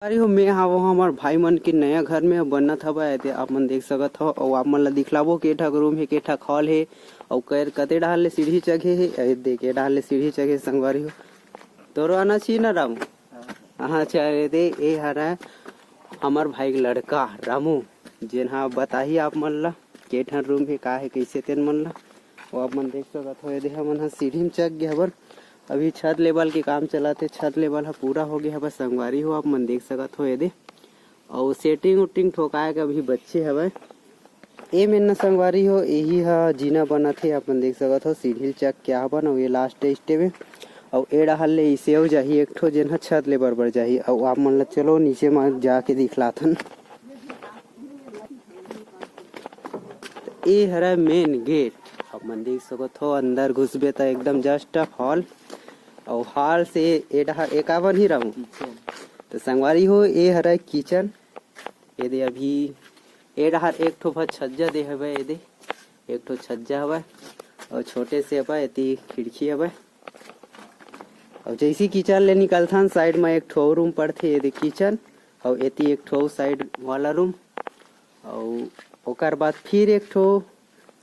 अरे हो मैं हाँ वो हमार भाई मन के नया घर में बनत हवय ते आप मन देख सकत हो और आप मन ला दिखलाबो के ठक रूम हे के ठक हॉल हे और कैर कते डाहर ले सीढ़ी चघे हे देखे डाहर ले सीढ़ी चघे संगवारी हो तोरो आना छी ना रामू। हाँ चले दे ए हरा हमार भाई के लड़का रामू जेन हाँ बताही आप मन ला के ठन रूम हे का है कैसे तेन मन ला वो आप मन देख सकत हो दे हमन हा सीढ़ी में चघ गए हबर। अभी छत लेवल के काम चला थे छत लेवल हा पूरा हो गया है बस संगवारी हो आप मन देख सकत हो ये और सेटिंग उटिंग ठोकाए के अभी बच्चे हवे ए में न संगवारी हो यही हा जीना बना थे आप मन देख सकत हो सीढ़ी चक क्या बन और ये लास्ट स्टेप में और ए डाहर ले इसे हो जाही एक ठो जेन हा छत ले बरबर जाही और आप मन ला चलो नीचे में जाके दिखलाथन। ए हरा मेन गेट आप मन देख सकत हो अंदर घुसबे तो एकदम जस्ट हॉल और हॉल से एकावन ही रहूं तो संगवारी हो ए हरा किचन ये दे अभी ए डहर एक ठो छज्जा दे हवे ये दे एक ठो छज्जा हवे और छोटे से हवे एती खिड़की हवे और जैसी किचन ले निकलथन साइड में एक ठो रूम पड़थे ये दे किचन और एती एक ठो साइड वाला रूम और ओकर बाद फिर एक ठो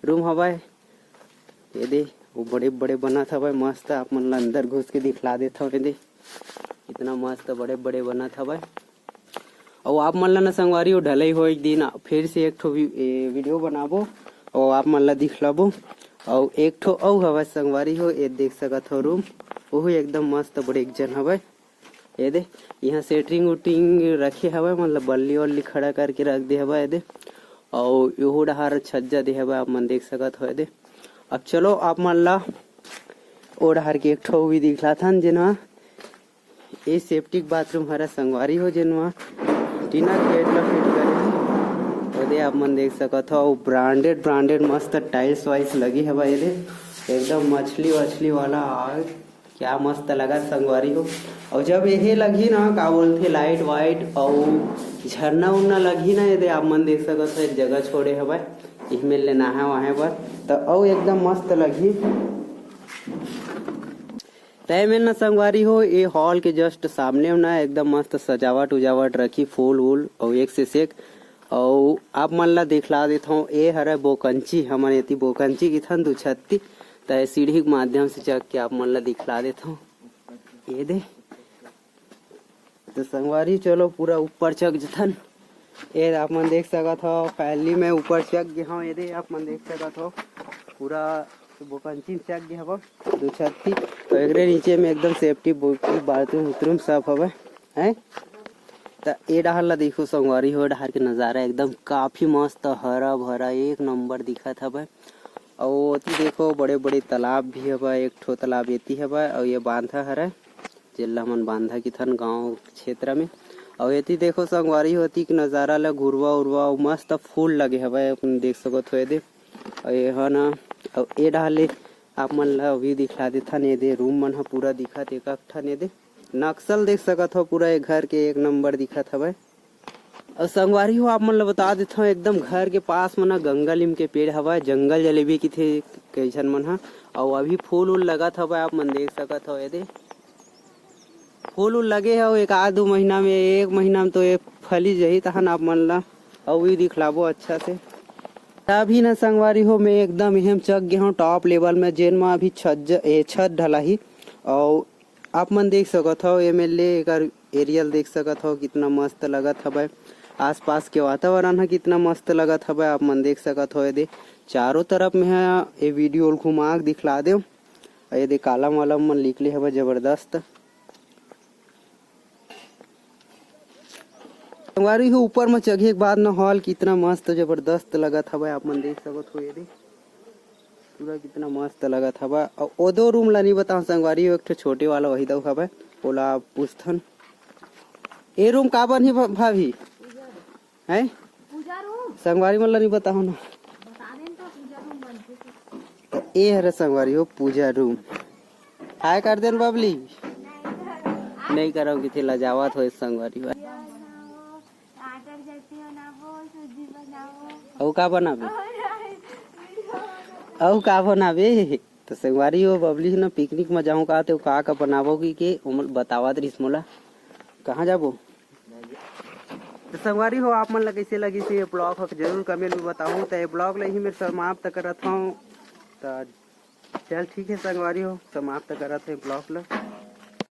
रूम हवे ये दे वो बड़े बड़े बनत हवे मस्त आप मन ला अंदर घुस के दिखला देत हवे दे इतना मस्त बड़े बड़े बनत हवे और आप मन ला न संगवारी हो ढलई हो एक दिन फिर से एक ठो वीडियो बनाबो और आप मन ला दिखलाबो और एक ठो अउ हवे संगवारी हो ये देख सकत हो रूम वो एकदम मस्त बड़े एक जन हवे ये दे यहाँ सेटिंग उटिंग रखे हवे मतलब बल्ली वल्ली खड़ा करके रख दे हवे ये दे और यो डहार छज्जा दे हवे आप मन देख सकत हो ये दे। अब चलो आप मन ला ओढ़ार के एक ठो भी दिखला थन जेनवा ये सेप्टिक बाथरूम हरा संगवारी हो जेनवा टीना गेट ला फिट करे ओदे आप मन देख सकत हो ब्रांडेड मस्त टाइल्स वाइल्स लगी है भाई एकदम मछली वाला क्या मस्त लगा संगवारी हो और जब ये लगी ना का बोलते लाइट वाइट और झरना उरना लगी ना ये आप मन देख सकत हो एक जगह छोड़े है भाई इसमें ले नहा वहाँ पर तो औ एकदम मस्त लगी तय में न संगवारी हो ये हॉल के जस्ट सामने ना एकदम मस्त सजावट उजावट रखी फूल वूल और एक से एक और आप मन ला दिखला देता हूँ ये हरा बोकंची हमारे ये बोकंची की थन 236 तो सीढ़ी के माध्यम से चक के आप मन ला दिखला देता हूँ ये दे तो संगवारी चलो पूरा ऊपर चक जथन ये आप मन देख सकत हो पहली में ऊपर चक गया हूँ ये दे आप मन देख सकत हो पूरा बोकंची चक गया हवा 236 तो एक नीचे में एकदम सेफ्टी बाथरूम सब हवा है तो ये डहर ला देखो संगवारी हो डहर के नज़ारा एकदम काफी मस्त हरा भरा एक नंबर दिखत हवा और देखो बड़े बड़े तालाब भी हवा एक ठो तालाब एती हवा और ये बांधा हरा जिला मन बांधा की थन गाँव क्षेत्र में और ये देखो संगवारी होती कि नज़ारा ला घुरवा उरवा मस्त फूल लगे हवे अपन देख सकत हो दे और ये है ना और ये डाले आप मन ला अभी दिखला देथा ने दे रूम मन हा पूरा दिखत एक ठन ने दे नक्सल देख सकत हो पूरा एक घर के एक नंबर दिखत हवे और संगवारी हो आप मन ला बता देता हूँ एकदम घर के पास में ना गंगा लीम के पेड़ हवा जंगल जलेबी की थे कैसन मन हा और अभी फूल उल लगत हवा आप मन देख सकत हो ये दे फूल उल लगे है एक आध 2 महीना में 1 महीना में तो ये फली जही तहन आप मन ला और भी दिखलाबो अच्छा से अभी न संगवारी हो मैं एकदम एहम चक गया हूँ टॉप लेवल में जेन में अभी छत ढला ही और आप मन देख सकत हो एमएलए एकर एरियल देख सकत हो कितना मस्त लगत हवे आसपास के वातावरण है कितना मस्त लगत हवे आप मन देख सकत हो दे चारों तरफ में है ये वीडियो घुमा दिखला दे ये दे कालम वालम मन लिखले हवे जबरदस्त संगवारी हो ऊपर में चढ़े के बाद न हॉल कितना मस्त जबरदस्त लगत हवा आप मन देख सकत हो ये दे पूरा कितना मस्त लगत हवा और ओ दो रूम ला नहीं बताऊं संगवारी हो एक ठो छोटे वाला वही दो हवा ओला पूछथन ए रूम का बन ही भाभी है पूजा रूम संगवारी मन ला नहीं बताऊं ना बता देन तो पूजा रूम बन ए हरे संगवारी हो पूजा रूम हाय कर देन बबली नहीं करो कि थे लजावत हो संगवारी औ का बनाबे औ का बनाबे तो संगवारी हो बबली ना पिकनिक में जाऊँ का तो का बनाबोगी के उमर बतावत रिस मोला कहाँ जाबो तो संगवारी हो आप मन ला कैसे लगी से ये ब्लॉग हो जरूर कमेंट में बताऊँ। तो ये ब्लॉग ला ही मैं समाप्त करत हूँ। तो चल ठीक है संगवारी हो, समाप्त करत है ब्लॉग ला।